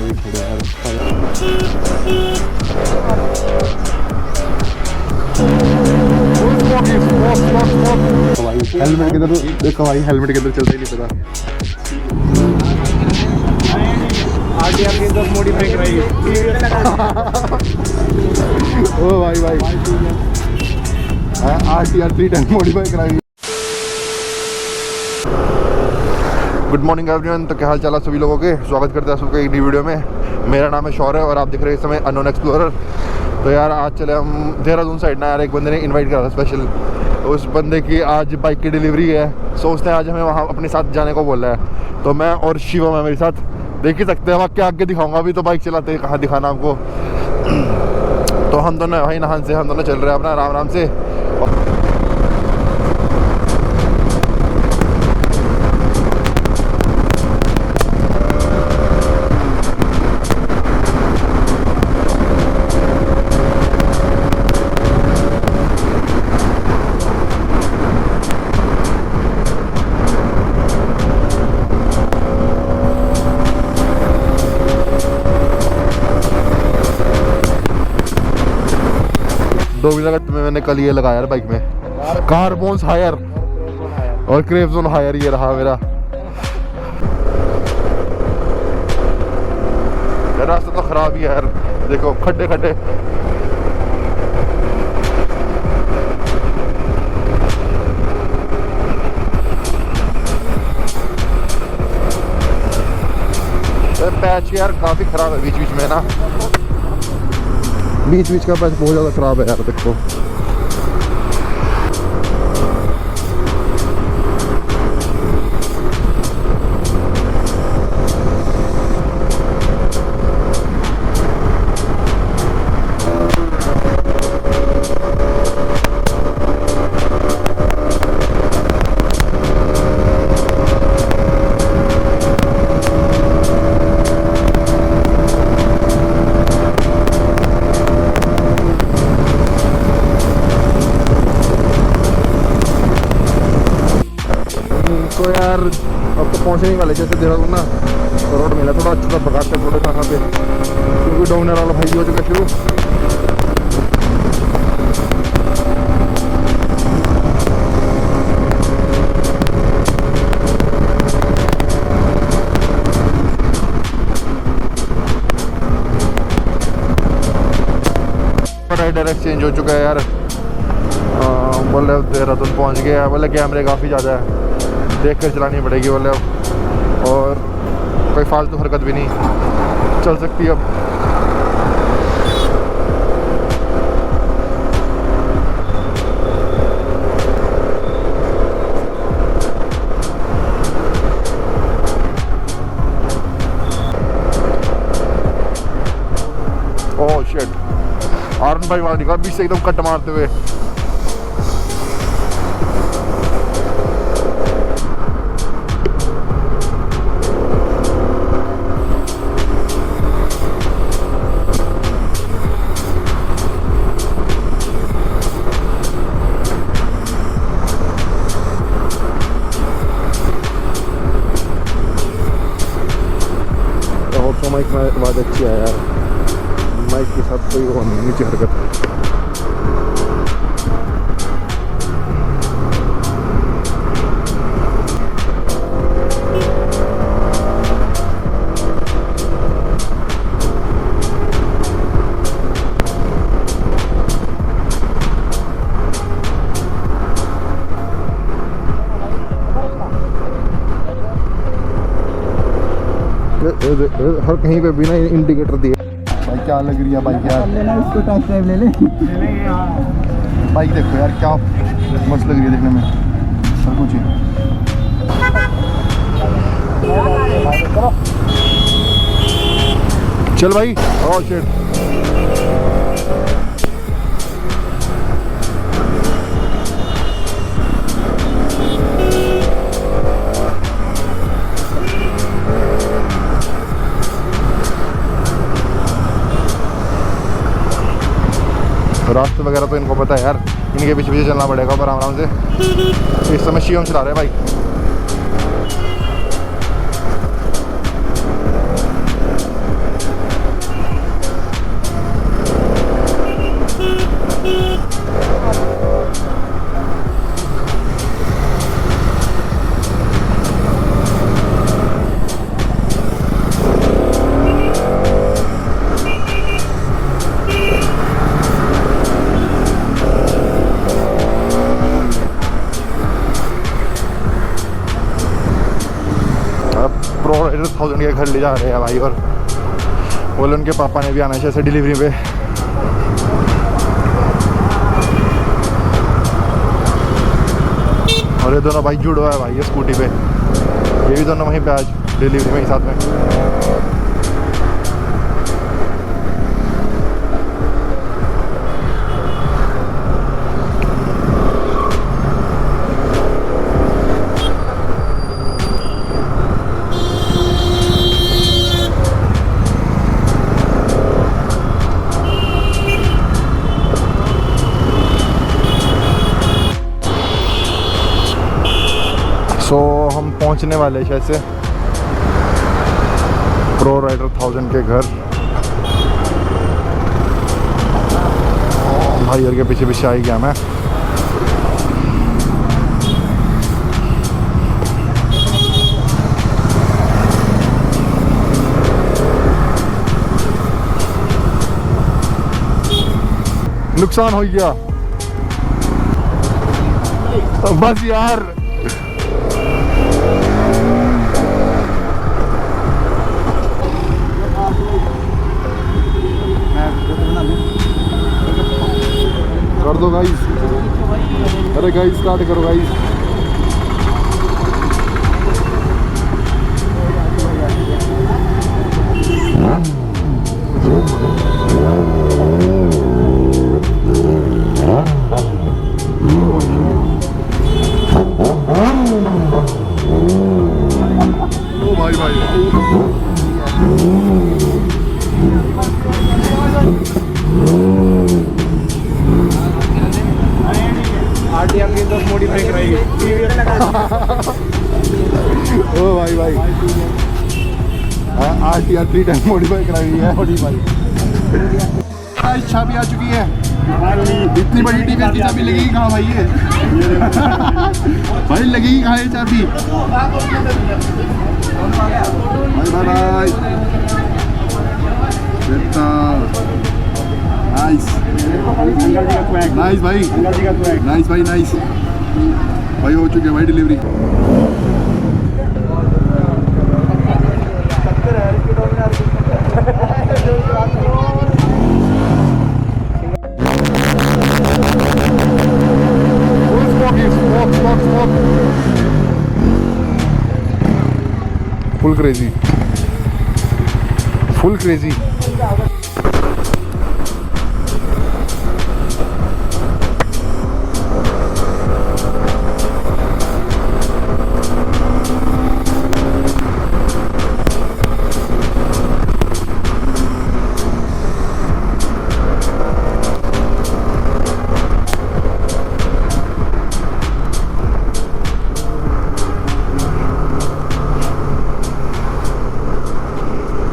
भी थोड़े यार। भाई हेलमेट किधर देखो भाई, हेलमेट किधर चलता ही नहीं पता। आरटीआर की 10 मॉडिफाई कराई। ओ भाई भाई आरटीआर 310 मॉडिफाई कराई। Good morning everyone. तो क्या हाल चाल है सभी लोगों के। स्वागत करते हैं सबका एक नई वीडियो में। मेरा नाम है शौर्य और आप दिख रहे हैं इस समय अननोन एक्सप्लोरर। तो यार आज चले हम देहरादून साइड ना यार। एक बंदे ने इनवाइट करा था स्पेशल। उस बंदे की आज बाइक की डिलीवरी है। सोचते हैं आज हमें वहाँ अपने साथ जाने को बोल रहा है। तो मैं और शिवम है मेरे साथ। देख ही सकते हैं वहाँ आगे दिखाऊंगा अभी तो बाइक चलाते हैं कहाँ दिखाना आपको। तो हम दोनों भाई नहान से हम दोनों चल रहे हैं अपना आराम आराम से। 2 व्हीलर का मैंने कल ये लगाया यार बाइक में, कार्बोन्स हायर और क्रेवजोन हायर। ये रहा मेरा। रास्ता तो खराब ही है यार, देखो खड्डे खड्डे। पैच यार काफी खराब है बीच बीच में ना, बीच बीच का पैच बहुत ज़्यादा ख़राब है यार। देखो तो यार अब तो पहुंचने ही वाले जैसे देहरादून ना। तो रोड मिला थोड़ा अच्छा सा भगाते थोड़े कहाँ पे, क्योंकि डाउनर वाला भाई हो चुका शुरू। राइडर एक्सचेंज हो चुका है यार। बोले देहरादून पहुंच गया। बोले कैमरे काफ़ी ज़्यादा है, देख कर चलानी पड़ेगी बोले अब। और कोई फालतू हरकत भी नहीं चल सकती अब। ओह शिट, आर्न भाई वाली का बीच से एकदम कट मारते हुए। माइक में आवाज़ अच्छी है यार, माइक के साथ कोई वो नहीं नीचे हरकत। हर कहीं पे बिना इंडिकेटर दिए। भाई क्या लग रही है बाइक यार, इसको टेस्ट ड्राइव ले ले। बाइक देखो यार क्या मस्त लग रही है देखने में, सब कुछ ही। चल भाई। ओह शिट, रास्ते वगैरह तो इनको पता है यार, इनके पीछे पीछे चलना पड़ेगा पर आराम से। इस समय शिवम चला रहे हैं बाइक। घर ले जा रहे हैं भाई। और बोले उनके पापा ने भी आना है ऐसे डिलीवरी पे। और ये दोनों भाई जुड़ हुआ है भाई ये स्कूटी पे, ये भी दोनों वहीं पे आज डिलीवरी में ही साथ में। सो हम पहुंचने वाले शायद से प्रो राइडर 1000 के घर। भाई यार के पीछे पीछे आई गया मैं। नुकसान हो गया बस यार। कर दो गाइस, अरे गाइस स्टार्ट करो गाइस। ओ भाई भाई आरटीआर की 10 मॉडिफाई कराई गई। ओ भाई भाई आरटीआर 3 टाइम मॉडिफाई कराई है मॉडिफाई। चाबी आ चुकी है, इतनी बड़ी टीवी की चाबी लगेगी कहाँ भाई ये भाई लगेगी कहाँ ये चाबी। Bye bye bye. Nice nice भाई, नाइस भाई, नाइस भाई। हो चुके भाई delivery. Full crazy, full crazy.